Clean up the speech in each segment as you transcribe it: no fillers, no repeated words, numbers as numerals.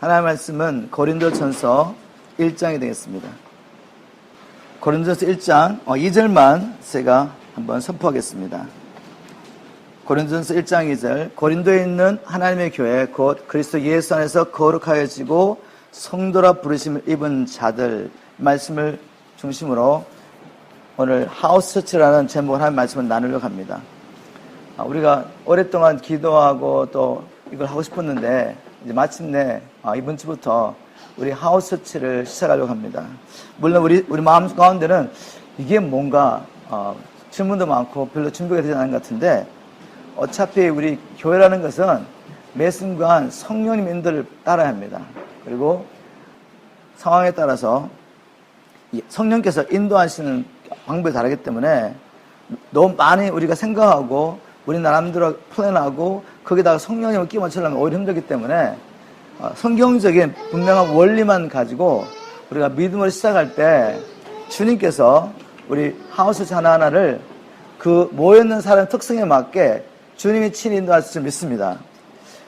하나님의 말씀은 고린도전서 1장이 되겠습니다. 고린도전서 1장 2절만 제가 한번 선포하겠습니다. 고린도전서 1장 2절, 고린도에 있는 하나님의 교회 곧 그리스도 예수 안에서 거룩하여지고 성도라 부르심을 입은 자들, 말씀을 중심으로 오늘 하우스 처치라는 제목을 하나님의 말씀을 나누려고 합니다. 우리가 오랫동안 기도하고 또 이걸 하고 싶었는데 이제 마침내 이번 주부터 우리 하우스 처치를 시작하려고 합니다. 물론 우리 마음 가운데는 이게 뭔가 질문도 많고 별로 준비가 되지 않은 것 같은데, 어차피 우리 교회라는 것은 매 순간 성령님 인도를 따라야 합니다. 그리고 상황에 따라서 성령께서 인도하시는 방법이 다르기 때문에 너무 많이 우리가 생각하고 우리 나름대로 플랜하고 거기다가 성령님을 끼워 맞추려면 오히려 힘들기 때문에 성경적인 분명한 원리만 가지고 우리가 믿음을 시작할 때 주님께서 우리 하우스 하나하나를 그 모여있는 사람의 특성에 맞게 주님이 친히 인도하실 줄 믿습니다.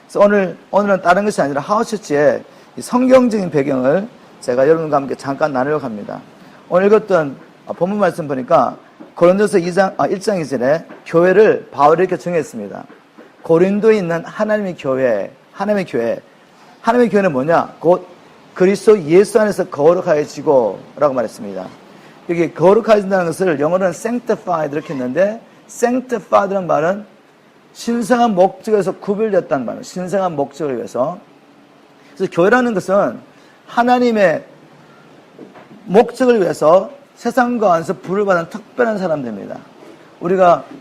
그래서 오늘은 다른 것이 아니라 하우스처치의 성경적인 배경을 제가 여러분과 함께 잠깐 나누려고 합니다. 오늘 읽었던 본문 말씀 보니까 고린도서 1장 2절에 교회를 바울이 이렇게 정했습니다. 고린도에 있는 하나님의 교회, 하나님의 교회는 뭐냐? 곧 그리스도 예수 안에서 거룩하여지고 라고 말했습니다. 여기 거룩하여진다는 것을 영어로는 sanctified 이렇게 했는데, sanctified라는 말은 신성한 목적에서 구별됐다는 말이에요. 신성한 목적을 위해서. 그래서 교회라는 것은 하나님의 목적을 위해서 세상 가운데서 부를 받은 특별한 사람들입니다.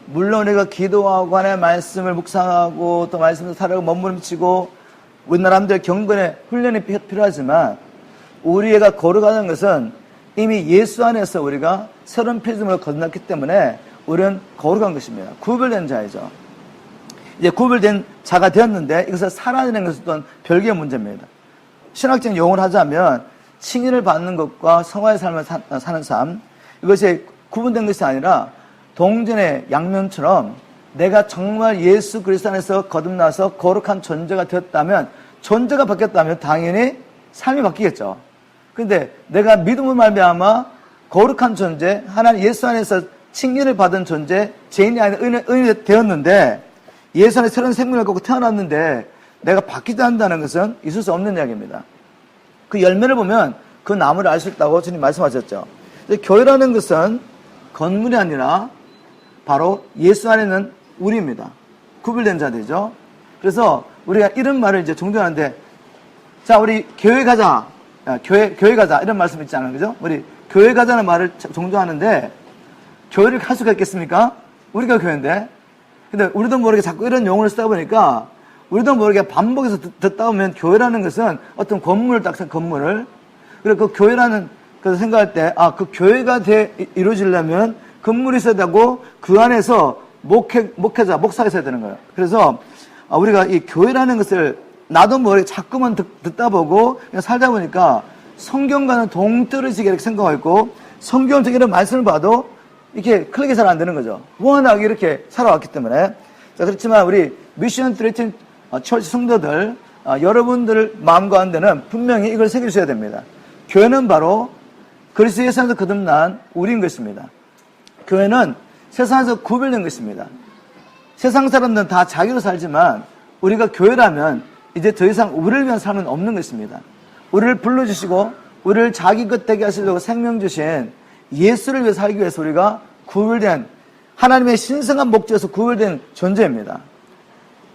물론 우리가 기도하고 하나님의 말씀을 묵상하고 또 말씀을 살아가고 몸부림치고 우리 나름대로 경건의 훈련이 필요하지만, 우리가 거룩하다는 것은 이미 예수 안에서 우리가 새로운 피조물을 거듭났기 때문에 우리는 거룩한 것입니다. 구별된 자이죠. 이제 구별된 자가 되었는데 이것을 살아내는 것은 또한 별개의 문제입니다. 신학적인 용어를 하자면 칭의를 받는 것과 성화의 삶을 사는 삶, 이것이 구분된 것이 아니라 동전의 양면처럼 내가 정말 예수 그리스도 안에서 거듭나서 거룩한 존재가 되었다면, 존재가 바뀌었다면 당연히 삶이 바뀌겠죠. 그런데 내가 믿음을 말미암아 거룩한 존재, 하나님 예수 안에서 칭의를 받은 존재, 죄인이 아닌 의인이 되었는데, 예수 안에 새로운 생명을 갖고 태어났는데 내가 바뀌지 않는다는 것은 있을 수 없는 이야기입니다. 그 열매를 보면 그 나무를 알 수 있다고 주님 말씀하셨죠. 교회라는 것은 건물이 아니라 바로 예수 안에는 우리입니다. 구별된 자들이죠. 그래서 우리가 이런 말을 이제 종교하는데, 자, 우리 교회 가자. 교회 가자. 이런 말씀 있지 않아요? 그죠? 우리 교회 가자는 말을 종교하는데, 교회를 갈 수가 있겠습니까? 우리가 교회인데. 근데 우리도 모르게 자꾸 이런 용어를 쓰다 보니까 우리도 모르게 반복해서 듣다 보면 교회라는 것은 어떤 건물을 딱 건물을, 그리고 그 교회라는 것을 생각할 때, 그 교회가 이루어지려면 건물이 있어야 되고 그 안에서 목회자, 목사가 있어야 되는 거예요. 그래서 우리가 이 교회라는 것을 나도 모르게 자꾸만 듣다 보고 그냥 살다 보니까 성경과는 동떨어지게 이렇게 생각하고 있고, 성경을 이런 말씀을 봐도 이렇게 클릭이 잘 안 되는 거죠. 워낙 이렇게 살아왔기 때문에. 자, 그렇지만 우리 미션 트리팅 처치 성도들, 여러분들 마음 가운데는 분명히 이걸 새겨주셔야 됩니다. 교회는 바로 그리스도 예수 안에서 거듭난 우리인 것입니다. 교회는 세상에서 구별된 것입니다. 세상 사람들은 다 자기로 살지만 우리가 교회라면 이제 더 이상 우리를 위한 삶은 없는 것입니다. 우리를 불러주시고 우리를 자기 것 되게 하시려고 생명 주신 예수를 위해 살기 위해서 우리가 구별된, 하나님의 신성한 목적에서 구별된 존재입니다.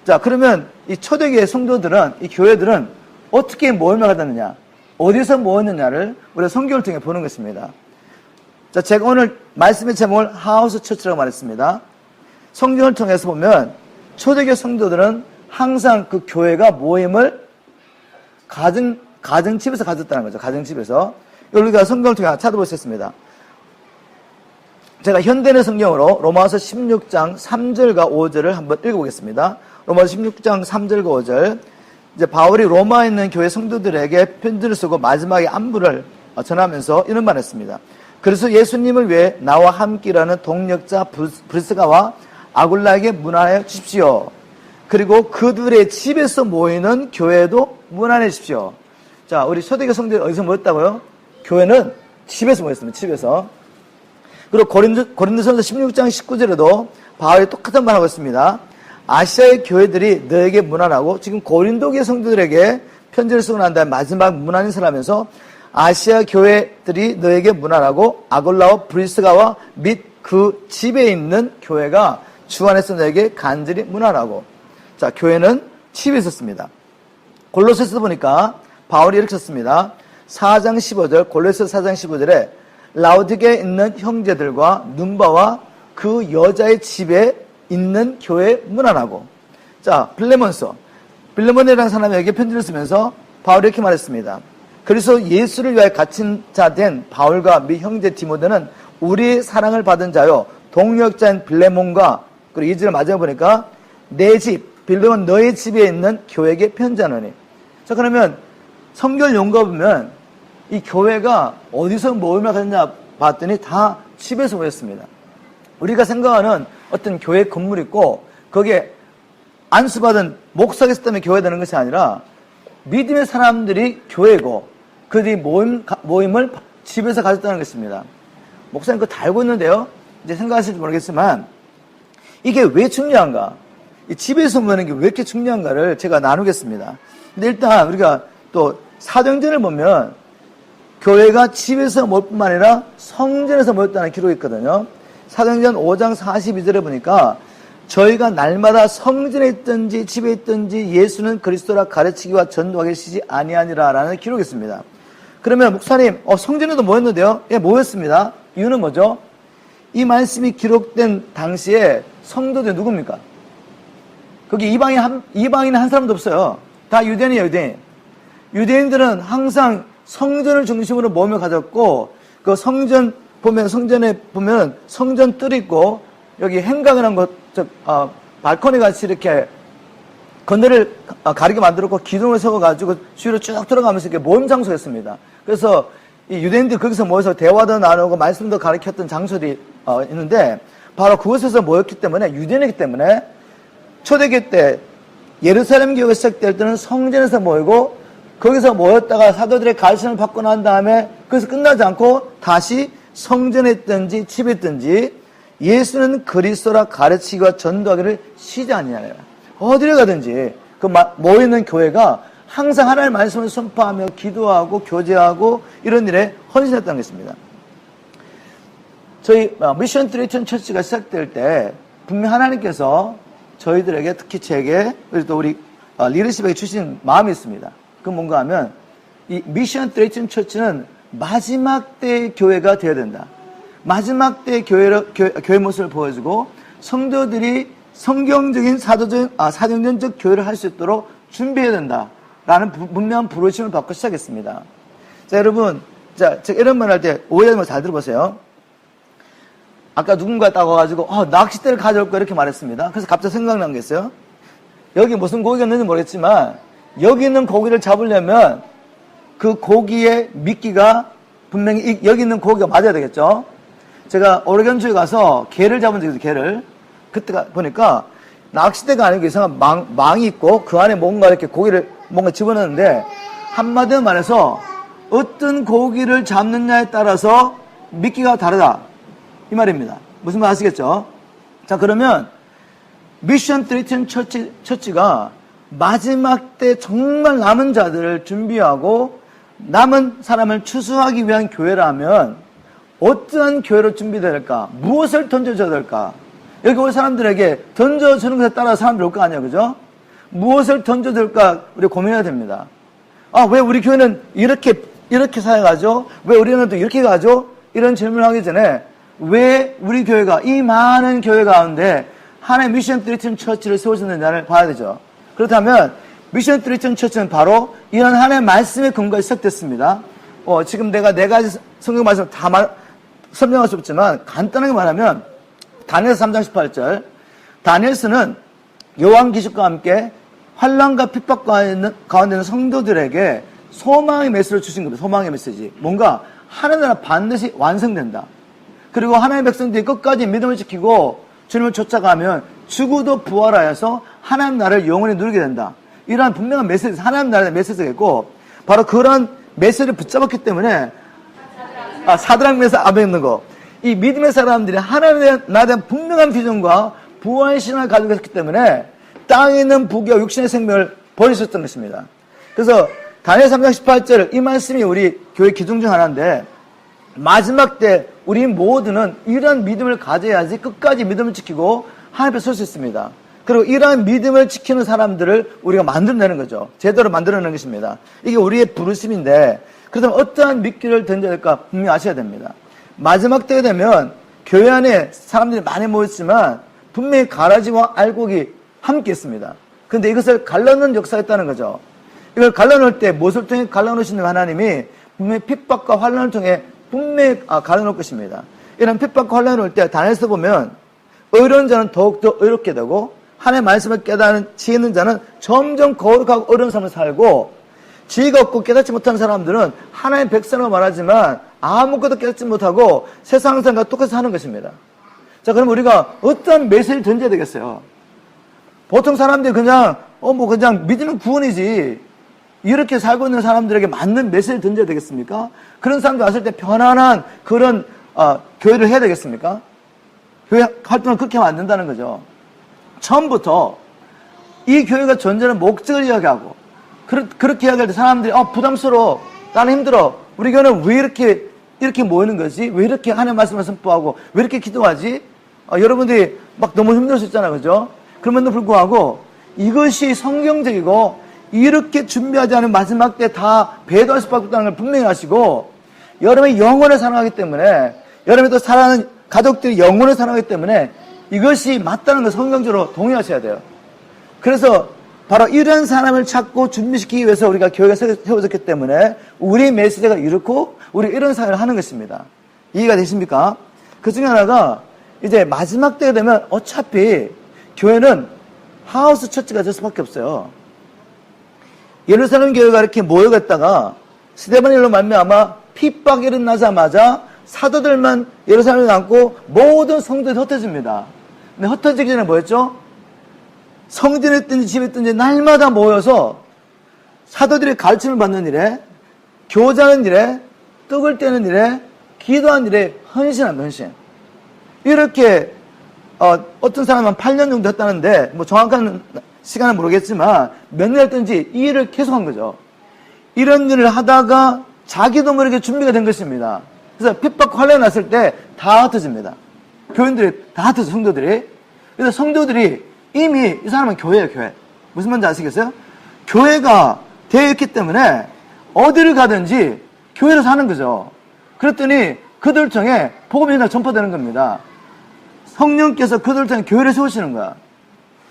자, 그러면 이 초대교회 성도들은, 이 교회들은 어떻게 모임을 하느냐, 어디서 모였느냐를 우리가 성경을 통해 보는 것입니다. 자, 제가 오늘 말씀의 제목을 하우스 처치라고 말했습니다. 성경을 통해서 보면 초대교회 성도들은 항상 그 교회가 모임을 가정집에서 가졌다는 거죠. 가정집에서. 우리가 성경을 통해 찾아볼 수 있습니다. 제가 현대의 성경으로 로마서 16장 3절과 5절을 한번 읽어보겠습니다. 로마서 16장 3절과 5절. 이제 바울이 로마에 있는 교회 성도들에게 편지를 쓰고 마지막에 안부를 전하면서 이런 말을 했습니다. 그래서 예수님을 위해 나와 함께 일하는 동력자 브리스가와 아굴라에게 문안해 주십시오. 그리고 그들의 집에서 모이는 교회도 문안해 주십시오. 자, 우리 초대교회 성도들이 어디서 모였다고요? 교회는 집에서 모였습니다. 집에서. 그리고 고린도전서 16장 19절에도 바울이 똑같은 말 하고 있습니다. 아시아의 교회들이 너에게 문안하고, 지금 고린도교회 성도들에게 편지를 쓰고 난 다음에 마지막 문안인사를 하면서 아시아 교회들이 너에게 문안하고 아골라와 브리스가와 및 그 집에 있는 교회가 주 안에서 너에게 간절히 문안하고. 자, 교회는 집에 있었습니다. 골로새서 보니까 바울이 이렇게 썼습니다. 4장 15절, 골로새 4장 15절에 라우디게에 있는 형제들과 눈바와 그 여자의 집에 있는 교회에 문안하고. 자, 빌레몬이라는 사람에게 편지를 쓰면서 바울이 이렇게 말했습니다. 그래서 예수를 위하여 갇힌 자 된 바울과 및 형제 디모데는 우리의 사랑을 받은 자요 동역자인 빌레몬과, 그리고 2절 마지막에 보니까 내 집 빌레몬 너의 집에 있는 교회에게 편지하노니. 자, 그러면 성경 연구해 보면 이 교회가 어디서 모임을 가졌냐 봤더니 다 집에서 모였습니다. 우리가 생각하는 어떤 교회 건물이 있고 거기에 안수받은 목사가 있기 때문에 교회 되는 것이 아니라 믿음의 사람들이 교회고 그들이 모임을 집에서 가졌다는 것입니다. 목사님 그거 다 알고 있는데요. 이제 생각하실지 모르겠지만 이게 왜 중요한가? 이 집에서 모이는 게 왜 이렇게 중요한가를 제가 나누겠습니다. 근데 일단 우리가 또 사도행전을 보면 교회가 집에서 모일 뿐만 아니라 성전에서 모였다는 기록이 있거든요. 사도행전 5장 42절에 보니까 저희가 날마다 성전에 있든지 집에 있든지 예수는 그리스도라 가르치기와 전도하기 시지 아니하니라 라는 기록이 있습니다. 그러면 목사님 성전에도 모였는데요? 예, 모였습니다. 이유는 뭐죠? 이 말씀이 기록된 당시에 성도들이 누굽니까? 거기 이방인 한 사람도 없어요. 다 유대인이에요, 유대인. 유대인들은 항상 성전을 중심으로 모임을 가졌고, 그 성전에 보면 성전 뜰이 있고, 여기 행각이라는 것, 발코니 같이 이렇게 건너를 가리게 만들었고, 기둥을 세워가지고 주위로 쭉 들어가면서 이렇게 모임 장소였습니다. 그래서 이 유대인들이 거기서 모여서 대화도 나누고 말씀도 가르쳤던 장소들이 있는데, 바로 그곳에서 모였기 때문에, 유대인이기 때문에, 초대교회 때 예루살렘 교회가 시작될 때는 성전에서 모이고 거기서 모였다가 사도들의 가르침을 받고 난 다음에 거기서 끝나지 않고 다시 성전에 있든지 집에 있든지 예수는 그리스도라 가르치기와 전도하기를 쉬지 아니하느라. 어디를 가든지 그 모이는 교회가 항상 하나님의 말씀을 선포하며 기도하고 교제하고 이런 일에 헌신했다는 것입니다. 저희 미션 트리튼 처치가 시작될 때 분명 하나님께서 저희들에게, 특히 제게, 그리고 또 우리 리더십에게 주신 마음이 있습니다. 그건 뭔가 하면 이 미션 트리튼 처치는 마지막 때의 교회가 되어야 된다. 마지막 때의 교회 모습을 보여주고 성도들이 성경적인 사도전적 교회를 할 수 있도록 준비해야 된다라는 분명한 부르심을 받고 시작했습니다. 자, 여러분, 제가 이런 말 할 때 오해하지 말고 잘 들어보세요. 아까 누군가 딱 와가지고 낚싯대를 가져올 거 이렇게 말했습니다. 그래서 갑자기 생각난 게 있어요. 여기 무슨 고기가 있는지 모르겠지만 여기 있는 고기를 잡으려면 그 고기의 미끼가 분명히 여기 있는 고기가 맞아야 되겠죠. 제가 오레곤주에 가서 게를 잡은 적이 있어요. 게를. 그때 보니까 낚싯대가 아니고 이상한 망이 있고 그 안에 뭔가 이렇게 고기를 뭔가 집어넣는데 한마디로 말해서 어떤 고기를 잡느냐에 따라서 미끼가 다르다. 이 말입니다. 무슨 말 아시겠죠? 자, 그러면 미션 트리튼 처치가 마지막 때 정말 남은 자들을 준비하고 남은 사람을 추수하기 위한 교회라면 어떠한 교회로 준비되어야 될까? 무엇을 던져줘야 될까? 여기 올 사람들에게 던져주는 것에 따라 사람들이 올 거 아니에요, 그죠? 무엇을 던져야 될까? 우리 고민해야 됩니다. 왜 우리 교회는 이렇게 사역하죠? 왜 우리는 또 이렇게 가죠? 이런 질문을 하기 전에 왜 우리 교회가 이 많은 교회 가운데 하나의 미션 트리튼 처치를 세워줬느냐를 봐야 되죠. 그렇다면 미션 트리튼 처치는 바로 이런 하나의 말씀의 근거에 시작됐습니다. 지금 내가 네 가지 성경 말씀을 다 설명할 수 없지만 간단하게 말하면 다니엘서 3장 18절 다니엘서는 여호와 기적과 함께 환난과 핍박 가운데 있는 성도들에게 소망의 메시지를 주신 겁니다. 소망의 메시지. 뭔가 하나님 나라 반드시 완성된다. 그리고 하나님의 백성들이 끝까지 믿음을 지키고 주님을 쫓아가면 죽어도 부활하여서 하나님 나라를 영원히 누리게 된다. 이러한 분명한 메시지, 하나님 나라의 메시지가 있고 바로 그런 메시지를 붙잡았기 때문에 사드락 메사 아벳nego 이 믿음의 사람들이 하나님에 대한 분명한 비전과 부활신앙을 가지고 있었기 때문에 땅에 있는 부귀와 육신의 생명을 버릴 수 있었던 것입니다. 그래서 다니엘 3장 18절 이 말씀이 우리 교회 기둥 중 하나인데 마지막 때 우리 모두는 이러한 믿음을 가져야지 끝까지 믿음을 지키고 하나님 앞에 설 수 있습니다. 그리고 이러한 믿음을 지키는 사람들을 우리가 만들어내는 거죠. 제대로 만들어내는 것입니다. 이게 우리의 부르심인데 그렇다면 어떠한 미끼를 던져야 될까 분명히 아셔야 됩니다. 마지막 때가 되면 교회 안에 사람들이 많이 모였지만 분명히 가라지와 알곡이 함께 있습니다. 그런데 이것을 갈라놓는 역사가 있다는 거죠. 이걸 갈라놓을 때 무엇을 통해 갈라놓으시는 하나님이 분명히 핍박과 환난을 통해 분명히 갈라놓을 것입니다. 이런 핍박과 환난을 올 때 다니엘서 보면 어려운 자는 더욱더 어렵게 되고 하나님의 말씀을 깨닫는 지혜 있는 자는 점점 거룩하고 어려운 삶을 살고 지혜가 없고 깨닫지 못하는 사람들은 하나님의 백성이라고 말하지만 아무것도 깨닫지 못하고 세상 사람과 똑같이 사는 것입니다. 자, 그럼 우리가 어떤 메시지를 던져야 되겠어요? 보통 사람들이 그냥 그냥 믿으면 구원이지 이렇게 살고 있는 사람들에게 맞는 메시지를 던져야 되겠습니까? 그런 사람들 왔을 때 편안한 그런 교회를 해야 되겠습니까? 교회 활동을 그렇게 하면 안 된다는 거죠. 처음부터 이 교회가 존재하는 목적을 이야기하고 그렇게 이야기할 때 사람들이 부담스러워, 나는 힘들어, 우리 교회는 왜 이렇게 모이는 거지? 왜 이렇게 하나님의 말씀을 선포하고 왜 이렇게 기도하지? 여러분들이 막 너무 힘들 수 있잖아요, 그죠? 그럼에도 불구하고 이것이 성경적이고 이렇게 준비하지 않은 마지막 때 다 배도할 수밖에 없다는 걸 분명히 아시고 여러분이 영혼을 사랑하기 때문에 여러분이 또 사랑하는 가족들이 영혼을 사랑하기 때문에 이것이 맞다는 걸 성경적으로 동의하셔야 돼요. 그래서 바로 이런 사람을 찾고 준비시키기 위해서 우리가 교회가 세워졌기 때문에 우리 메시지가 이렇고 우리 이런 사회를 하는 것입니다. 이해가 되십니까? 그 중에 하나가 이제 마지막 때가 되면 어차피 교회는 하우스 처치가 될 수밖에 없어요. 예루살렘 교회가 이렇게 모여갔다가 스데반일로 말미암아 핍박이 일어나자마자 사도들만 예루살렘에 남고 모든 성도들이 흩어집니다. 근데 흩어지기 전에 뭐였죠? 성전에 있든지 집에 있든지 날마다 모여서 사도들의 가르침을 받는 일에, 교제하는 일에, 떡을 떼는 일에, 기도하는 일에 헌신합니다. 헌신. 이렇게 어떤 사람은 8년 정도 했다는데 정확한 시간은 모르겠지만 몇 년 했든지 이 일을 계속한 거죠. 이런 일을 하다가 자기도 모르게 준비가 된 것입니다. 그래서 핍박 환란이 났을 때 다 흩어집니다. 교인들이 다 흩어져, 성도들이. 그래서 성도들이 이미 이 사람은 교회예요, 교회. 무슨 말인지 아시겠어요? 교회가 되어 있기 때문에 어디를 가든지 교회로 사는 거죠. 그랬더니 그들 통해 복음이 그냥 전파되는 겁니다. 성령께서 그들 통해 교회를 세우시는 거야.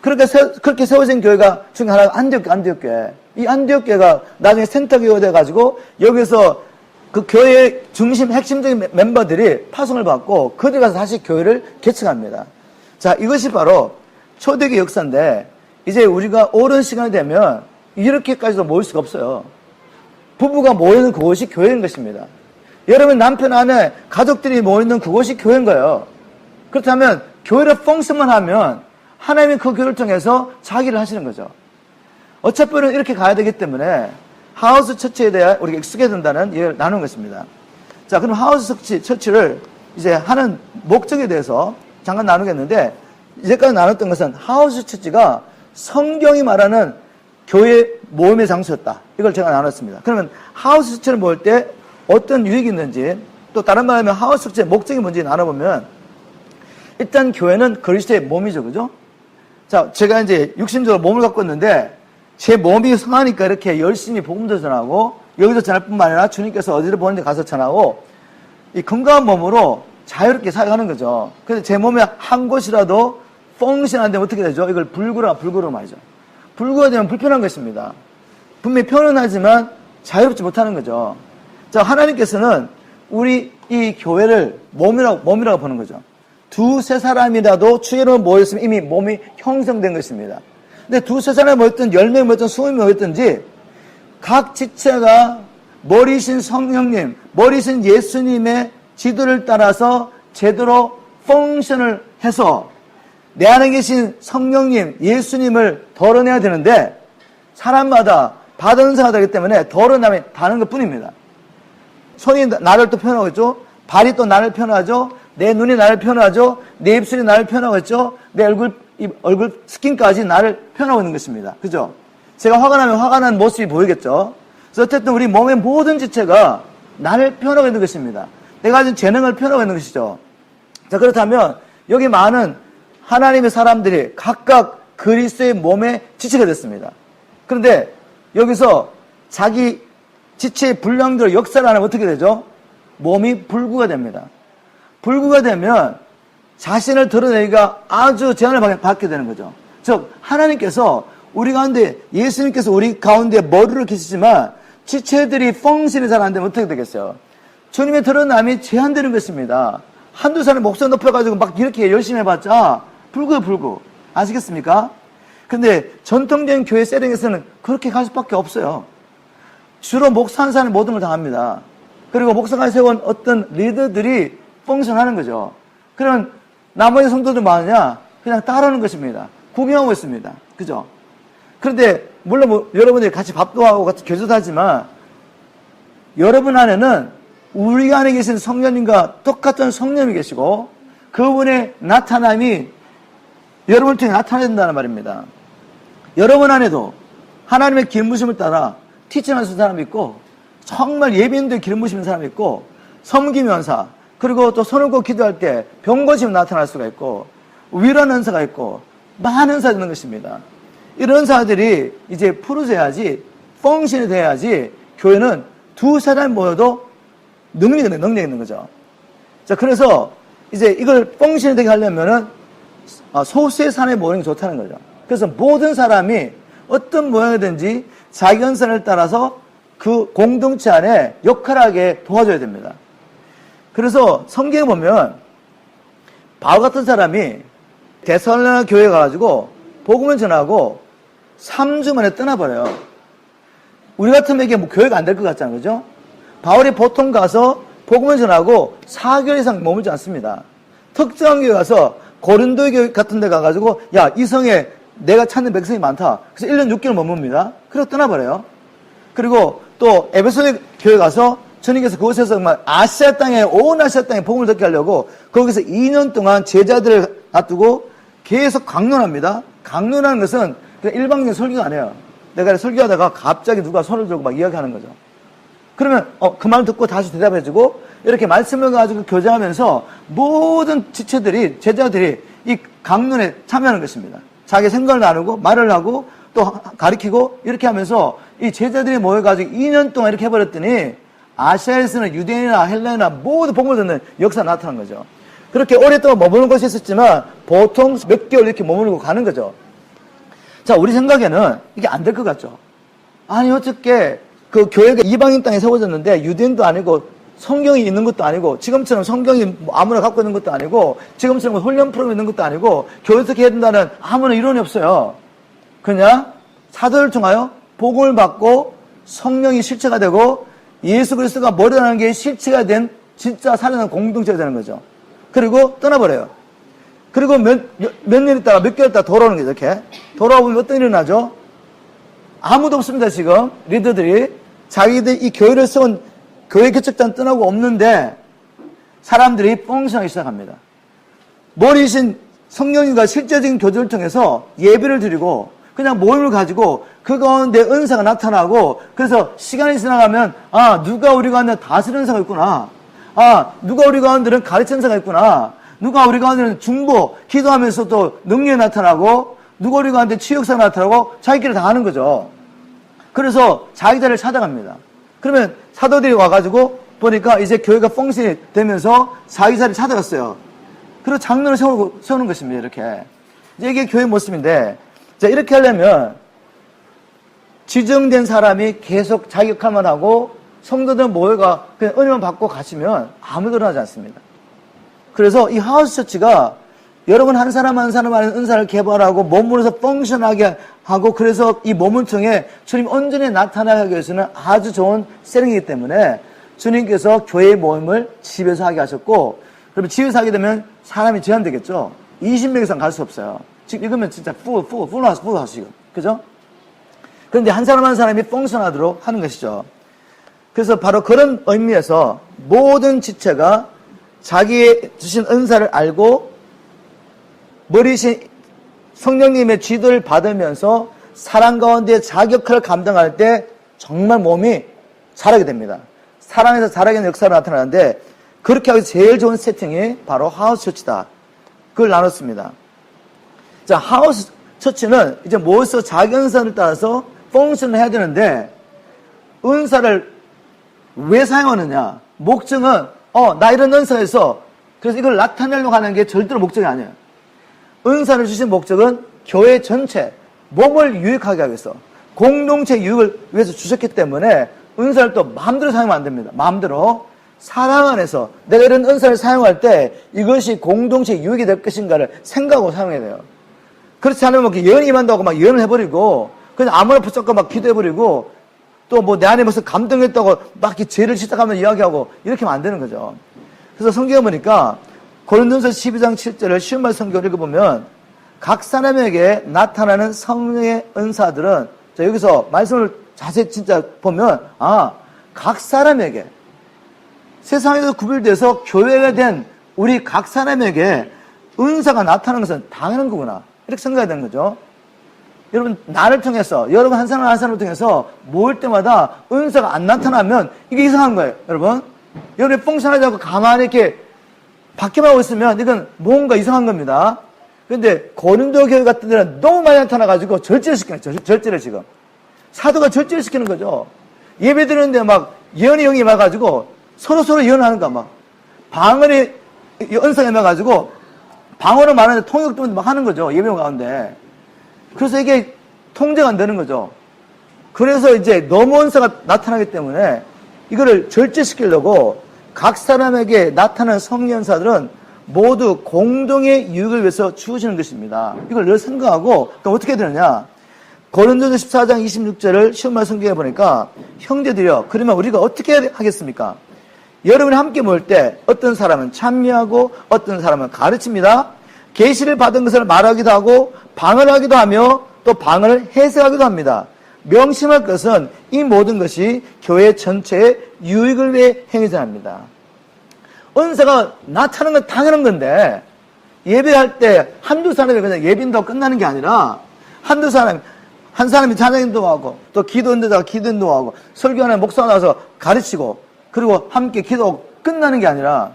그렇게 세워진 교회가 중에 하나가 안디옥교회. 이 안디옥교회가 나중에 센터교회가 돼가지고 여기서 그 교회의 중심 핵심적인 멤버들이 파송을 받고 그들 가서 다시 교회를 개척합니다. 자, 이것이 바로 초대교회 역사인데 이제 우리가 오랜 시간이 되면 이렇게까지도 모일 수가 없어요. 부부가 모이는 그곳이 교회인 것입니다. 여러분 남편 아내 가족들이 모이는 그곳이 교회인 거예요. 그렇다면 교회를 펑션만 하면 하나님이 그 교회를 통해서 자기를 하시는 거죠. 어차피 우리는 이렇게 가야 되기 때문에 하우스 처치에 대해 우리가 익숙해야 된다는 얘기를 나눈 것입니다. 자, 그럼 하우스 처치를 이제 하는 목적에 대해서 잠깐 나누겠는데 이제까지 나눴던 것은 하우스 처치가 성경이 말하는 교회 모임의 장소였다. 이걸 제가 나눴습니다. 그러면 하우스 처치를 모을 때 어떤 유익이 있는지 또 다른 말하면 하우스 처치의 목적이 뭔지 나눠보면 일단 교회는 그리스도의 몸이죠. 그죠? 자, 제가 이제 육신적으로 몸을 갖고 있는데 제 몸이 성하니까 이렇게 열심히 복음도 전하고 여기서 전할 뿐만 아니라 주님께서 어디를 보는데 가서 전하고 이 건강한 몸으로 자유롭게 사용하는 거죠. 그래서 제 몸에 한 곳이라도 펑션 안 되면 어떻게 되죠? 이걸 불구로 말이죠. 불구가 되면 불편한 것입니다. 분명히 편안하지만 자유롭지 못하는 거죠. 자, 하나님께서는 우리 이 교회를 몸이라고 보는 거죠. 두세 사람이라도 주의로 모였으면 이미 몸이 형성된 것입니다. 근데 두세 사람이 모였든 10명이 모였든 20명이 모였든지 각 지체가 머리신 성령님, 머리신 예수님의 지도를 따라서 제대로 펑션을 해서 내 안에 계신 성령님, 예수님을 덜어내야 되는데 사람마다 받은 은사가 되기 때문에 더러운 남이 다는 것 뿐입니다. 손이 나를 또 표현하겠죠. 발이 또 나를 표현하죠. 내 눈이 나를 표현하죠. 내 입술이 나를 표현하겠죠. 내 얼굴 스킨까지 나를 표현하고 있는 것입니다. 그죠? 제가 화가 나면 화가 난 모습이 보이겠죠. 그래서 어쨌든 우리 몸의 모든 지체가 나를 표현하고 있는 것입니다. 내가 가진 재능을 표현하고 있는 것이죠. 자, 그렇다면 여기 많은 하나님의 사람들이 각각 그리스도의 몸의 지체가 됐습니다. 그런데 여기서 자기 지체의 분량대로 역사를 하면 어떻게 되죠? 몸이 불구가 됩니다. 불구가 되면 자신을 드러내기가 아주 제한을 받게 되는 거죠. 즉 하나님께서 우리 가운데, 예수님께서 우리 가운데 머리를 계시지만 지체들이 펑션이 잘 안 되면 어떻게 되겠어요? 주님의 드러남이 제한되는 것입니다. 한두 사람이 목소리 높여가지고 막 이렇게 열심히 해봤자 불구예요, 불구. 아시겠습니까? 근데 전통적인 교회 세팅에서는 그렇게 갈 수밖에 없어요. 주로 목사 한 사람이 모든 걸 다 합니다. 그리고 목사가 세운 어떤 리더들이 펑션하는 거죠. 그러면 나머지 성도들 뭐하느냐? 그냥 따르는 것입니다. 구경하고 있습니다. 그죠? 그런데 물론 뭐 여러분들이 같이 밥도 하고 같이 교제도 하지만 여러분 안에는 우리 안에 계신 성령님과 똑같은 성령이 계시고 그분의 나타남이 여러분을 통해 나타나야 된다는 말입니다. 여러분 안에도 하나님의 기름부심을 따라 티칭하는 사람이 있고 정말 예비인들 기름부심인 사람이 있고 섬김 연사 그리고 또 손을 꼭 기도할 때 병고심 나타날 수가 있고 위로하는 은사가 있고 많은 은사가 있는 것입니다. 이런 은사들이 이제 풀어져야지 펑션이 돼야지 교회는 두 사람이 모여도 능력이 있는 거죠. 자, 그래서 이제 이걸 펑션이 되게 하려면은 소수의 사람이 모이는 게 좋다는 거죠. 그래서 모든 사람이 어떤 모양이든지 자기 은사를 따라서 그 공동체 안에 역할하게 도와줘야 됩니다. 그래서 성경에 보면 바울 같은 사람이 데살로니가 교회에 가가지고 복음을 전하고 3주 만에 떠나버려요. 우리 같으면 이게 뭐 교회가 안 될 것 같잖아요. 그죠? 바울이 보통 가서 복음을 전하고 4개월 이상 머물지 않습니다. 특정한 교회 가서 고린도 교회 같은 데 가가지고 야, 이 성에 내가 찾는 백성이 많다. 그래서 1년 6개월 머뭅니다. 그리고 떠나버려요. 그리고 또 에베소 교회 가서 주님께서 그곳에서 정말 아시아 땅에 온 아시아 땅에 복음을 듣게 하려고 거기서 2년 동안 제자들을 놔두고 계속 강론합니다. 강론하는 것은 그냥 일방적인 설교가 아니에요. 내가 설교하다가 갑자기 누가 손을 들고 막 이야기하는 거죠. 그러면 그 말 듣고 다시 대답해주고 이렇게 말씀을 가지고 교제하면서 모든 지체들이 제자들이 이 강론에 참여하는 것입니다. 자기 생각을 나누고 말을 하고 또 가르치고 이렇게 하면서 이 제자들이 모여가지고 2년 동안 이렇게 해버렸더니 아시아에서는 유대인이나 헬레나 모두 복음을 듣는 역사가 나타난 거죠. 그렇게 오랫동안 머무는 것이 있었지만 보통 몇 개월 이렇게 머무르고 가는 거죠. 자, 우리 생각에는 이게 안 될 것 같죠. 아니 어떻게 그 교회가 이방인 땅에 세워졌는데 유대인도 아니고 성경이 있는 것도 아니고 지금처럼 성경이 아무나 갖고 있는 것도 아니고 지금처럼 훈련 프로그램이 있는 것도 아니고 교회 어떻게 해야 된다는 아무런 이론이 없어요. 그냥 사도를 통하여 복음을 받고 성령이 실체가 되고 예수 그리스도가 머리라는 게 실체가 된 진짜 살아난 공동체가 되는 거죠. 그리고 떠나버려요. 그리고 몇 년 있다가 몇 개월 있다가 돌아오는 거죠. 이렇게 돌아오면 어떤 일이 일어나죠? 아무도 없습니다. 지금 리더들이 자기들 이 교회를 세운 교회 개척자는 떠나고 없는데 사람들이 뻥성하기 시작합니다. 머리신 성령님과 실제적인 교제를 통해서 예배를 드리고 그냥 모임을 가지고 그 가운데 은사가 나타나고 그래서 시간이 지나가면 누가 우리 가운데 다스리는 은사가 있구나. 누가 우리 가운데는 가르치는 은사가 있구나. 누가 우리 가운데는 중보, 기도하면서 또 능력이 나타나고 누가 우리 가운데 치유역사가 나타나고 자기끼리 다 하는 거죠. 그래서 자기 자리를 찾아갑니다. 그러면 사도들이 와가지고 보니까 이제 교회가 펑션이 되면서 자기 자리를 찾아갔어요. 그리고 장로를 세우는 것입니다. 이렇게. 이게 교회 모습인데 자, 이렇게 하려면 지정된 사람이 계속 자기 역할만 하고 성도들 모여가 그냥 은혜만 받고 가시면 아무도 일어나지 않습니다. 그래서 이 하우스 처치가 여러분 한 사람 한 사람 안에 은사를 개발하고 몸으로서 펑션하게 하고 그래서 이 몸을 통해 주님 온전히 나타나기 위해서는 아주 좋은 세팅이기 때문에 주님께서 교회의 모임을 집에서 하게 하셨고 그러면 집에서 하게 되면 사람이 제한되겠죠. 20명 이상 갈 수 없어요. 지금 읽으면 진짜 풀 하우스 지금. 그죠? 그런데 한 사람 한 사람이 펑션하도록 하는 것이죠. 그래서 바로 그런 의미에서 모든 지체가 자기의 주신 은사를 알고 머리신 성령님의 지도를 받으면서 사랑 가운데 자기 역할을 감당할 때 정말 몸이 자라게 됩니다. 사랑에서 자라게 하는 역사가 나타나는데 그렇게 하기 제일 좋은 세팅이 바로 하우스 처치다. 그걸 나눴습니다. 자, 하우스 처치는 이제 모여서 자기 은사를 따라서 펑션을 해야 되는데 은사를 왜 사용하느냐? 목적은 나 이런 은사가 있어. 그래서 이걸 나타내려고 하는 게 절대로 목적이 아니에요. 은사를 주신 목적은 교회 전체 몸을 유익하게 하기 위해서 공동체 유익을 위해서 주셨기 때문에 은사를 또 마음대로 사용하면 안 됩니다. 마음대로 사랑 안에서 내가 이런 은사를 사용할 때 이것이 공동체 유익이 될 것인가를 생각하고 사용해야 돼요. 그렇지 않으면 예언이 임한다고 막 예언을 해버리고 그냥 아무나 붙잡고 막 기도해버리고 또 뭐 내 안에 무슨 감동했다고 막 이렇게 죄를 시작하면 이야기하고 이렇게 하면 안 되는 거죠. 그래서 성경에 보니까 고린도전서 12장 7절을 쉬운 말 성경을 읽어보면 각 사람에게 나타나는 성령의 은사들은 자 여기서 말씀을 자세히 진짜 보면 각 사람에게 세상에서 구별돼서 교회가 된 우리 각 사람에게 은사가 나타나는 것은 당연한 거구나 이렇게 생각해야 되는 거죠. 여러분 나를 통해서 여러분 한 사람 한 사람을 통해서 모일 때마다 은사가 안 나타나면 이게 이상한 거예요. 여러분이 펑션하지 않고 가만히 이렇게 밖에만 하고 있으면 이건 뭔가 이상한 겁니다. 그런데 고린도 교회 같은 데는 너무 많이 나타나가지고 절제를 시키는 거죠. 절제를 지금 사도가 절제를 시키는 거죠. 예배 드리는데 막 예언의 영이 임해가지고 서로 예언하는 거야. 막 방언의 은사가 임해가지고 방언을 말하는데 통역도 막 하는 거죠. 예배 가운데. 그래서 이게 통제가 안 되는 거죠. 그래서 이제 너무 은사가 나타나기 때문에 이거를 절제시키려고 각 사람에게 나타나는 성령 은사들은 모두 공동의 유익을 위해서 주어지는 것입니다. 이걸 늘 생각하고 그럼 어떻게 되느냐? 고린도전서 14장 26절을 쉬운 말 성경에 보니까 형제들이여 그러면 우리가 어떻게 하겠습니까? 여러분이 함께 모일 때 어떤 사람은 찬미하고 어떤 사람은 가르칩니다. 계시를 받은 것을 말하기도 하고 방언을 하기도 하며 또 방언을 해석하기도 합니다. 명심할 것은 이 모든 것이 교회 전체의 유익을 위해 행해져야 합니다. 은사가 나타나는 건 당연한 건데 예배할 때 한두 사람이 그냥 예배인다고 끝나는 게 아니라 한두 사람 한 사람이 찬양인도 하고 또 기도인도다가 기도인도 하고 설교하는 목사가 나와서 가르치고 그리고 함께 기도하고 끝나는 게 아니라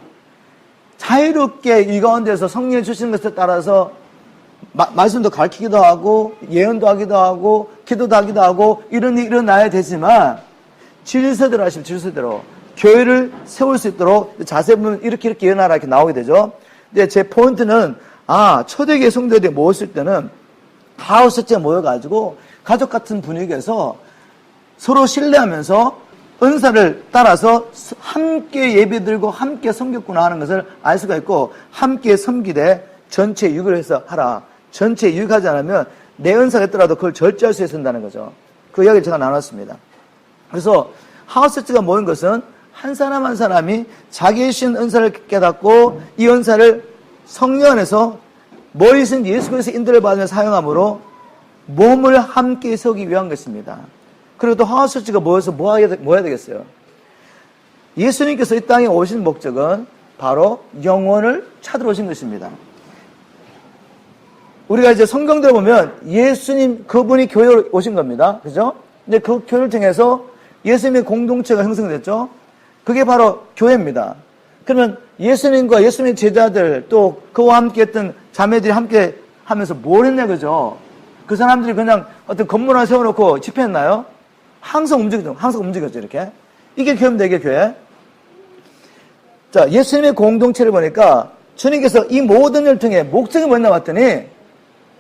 자유롭게 이 가운데서 성령이 주시는 것에 따라서 말씀도 가르치기도 하고 예언도 하기도 하고 기도도 하기도 하고 이런 일이 일어나야 되지만 질서대로 하시면 질서대로 교회를 세울 수 있도록 자세히 보면 이렇게 예언하라 이렇게 나오게 되죠. 근데 제 포인트는 초대교회 성도들이 모였을 때는 하우스째 모여가지고 가족 같은 분위기에서 서로 신뢰하면서 은사를 따라서 함께 예배드리고 함께 섬겼구나 하는 것을 알 수가 있고 함께 섬기되 전체 유익을 해서 하라. 전체 유익하지 않으면 내 은사가 있더라도 그걸 절제할 수 있어야 한다는 거죠. 그 이야기를 제가 나눴습니다. 그래서 하우스처치가 모인 것은 한 사람 한 사람이 자기의 주신 은사를 깨닫고 이 은사를 성령 안에서 머리신 예수 그리스도의 인도를 받으며 사용함으로 몸을 함께 세우기 위한 것입니다. 그리고 또 하우스처치가 모여서 뭐 해야 되겠어요? 예수님께서 이 땅에 오신 목적은 바로 영혼을 찾으러 오신 것입니다. 우리가 이제 성경대로 보면 예수님 그분이 교회로 오신 겁니다. 그죠? 근데 그 교회를 통해서 예수님의 공동체가 형성됐죠. 그게 바로 교회입니다. 그러면 예수님과 예수님의 제자들 또 그와 함께 했던 자매들이 함께 하면서 뭘 했냐 그죠? 그 사람들이 그냥 어떤 건물 하나 세워놓고 집회했나요? 항상 움직였죠 이렇게. 이게 교회입니다. 이게 교회. 자, 예수님의 공동체를 보니까 주님께서 이 모든 일을 통해 목적이 뭐였나 봤더니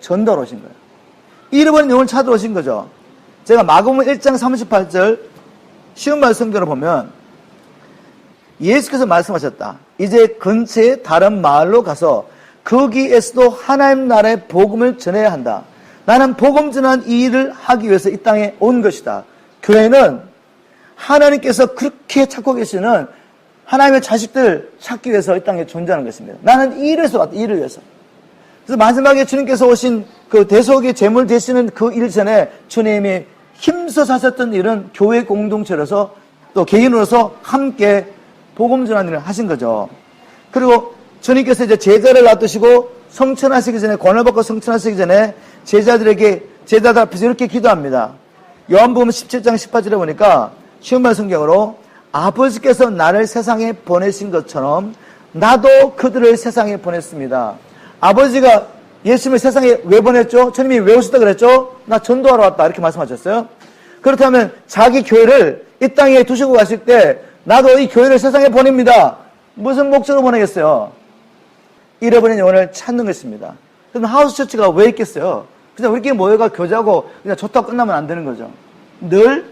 전도하러 오신 거예요. 잃어버린 영혼을 찾으러 오신 거죠. 제가 마가복음 1장 38절 쉬운 말 성경을 보면 예수께서 말씀하셨다. 이제 근처의 다른 마을로 가서 거기에서도 하나님 나라의 복음을 전해야 한다. 나는 복음 전한 이 일을 하기 위해서 이 땅에 온 것이다. 교회는 하나님께서 그렇게 찾고 계시는 하나님의 자식들 찾기 위해서 이 땅에 존재하는 것입니다. 나는 이 일에서 왔다. 이 일을 위해서. 그래서 마지막에 주님께서 오신 그 대속의 제물 되시는 그 일 전에 주님이 힘써 사셨던 일은 교회 공동체로서 또 개인으로서 함께 복음 전하는 일을 하신 거죠. 그리고 주님께서 이제 제자를 놔두시고 성천하시기 전에, 권을 받고 성천하시기 전에 제자들 앞에서 이렇게 기도합니다. 요한복음 17장 18절에 보니까 쉬운말 성경으로 아버지께서 나를 세상에 보내신 것처럼 나도 그들을 세상에 보냈습니다. 아버지가 예수님을 세상에 왜 보냈죠? 주님이 왜 오셨다 그랬죠? 나 전도하러 왔다 이렇게 말씀하셨어요. 그렇다면 자기 교회를 이 땅에 두시고 가실 때 나도 이 교회를 세상에 보냅니다. 무슨 목적으로 보내겠어요? 잃어버린 영혼을 찾는 것입니다. 그럼 하우스 처치가 왜 있겠어요? 그냥 우리끼리 모여가 교제하고 그냥 좋다고 끝나면 안 되는 거죠. 늘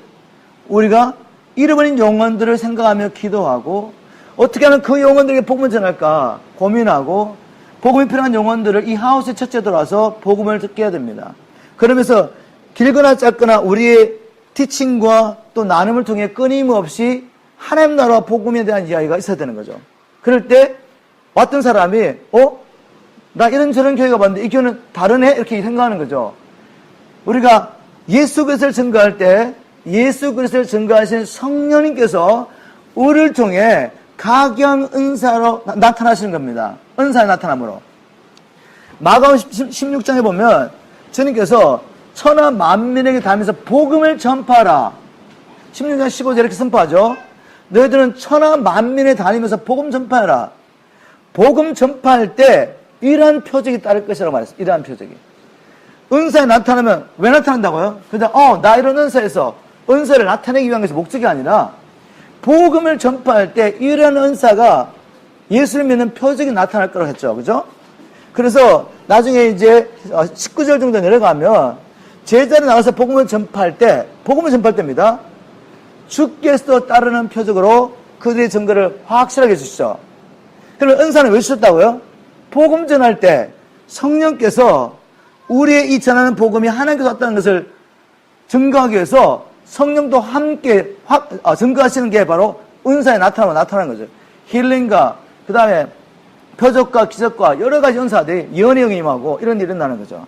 우리가 잃어버린 영혼들을 생각하며 기도하고 어떻게 하면 그 영혼들에게 복음을 전할까 고민하고 복음이 필요한 영혼들을 이 하우스 처치에 들어와서 복음을 듣게 해야 됩니다. 그러면서 길거나 짧거나 우리의 티칭과 또 나눔을 통해 끊임없이 하나님 나라와 복음에 대한 이야기가 있어야 되는 거죠. 그럴 때 왔던 사람이 나 이런저런 교회가 봤는데 이 교회는 다르네? 이렇게 생각하는 거죠. 우리가 예수 그리스도를 증거할 때 예수 그리스도를 증거하신 성령님께서 우리를 통해 각양 은사로 나타나시는 겁니다. 은사의 나타남으로. 마가복음 16장에 보면 주님께서 천하 만민에게 다니면서 복음을 전파하라. 16장 15절에 이렇게 선포하죠. 너희들은 천하 만민에 다니면서 복음 전파하라. 복음 전파할 때 이러한 표적이 따를 것이라고 말했어요. 이러한 표적이. 은사에 나타나면 왜 나타난다고요? 그냥 나 이런 은사에서 은사를 나타내기 위한 것이 목적이 아니라 복음을 전파할 때 이러한 은사가 예수를 믿는 표적이 나타날 거라고 했죠. 그죠? 그래서 나중에 이제 19절 정도 내려가면 제자를 나가서 복음을 전파할 때입니다. 주께서 따르는 표적으로 그들의 증거를 확실하게 해주시죠. 그러면 은사는 왜 주셨다고요? 복음 전할 때 성령께서 우리의 이 전하는 복음이 하나님께서 왔다는 것을 증거하기 위해서 성령도 함께 증거하시는 게 바로 은사에 나타나는 거죠. 힐링과 그 다음에 표적과 기적과 여러 가지 은사들이 예언의 영이 임하고 이런 일이 일어나는 거죠.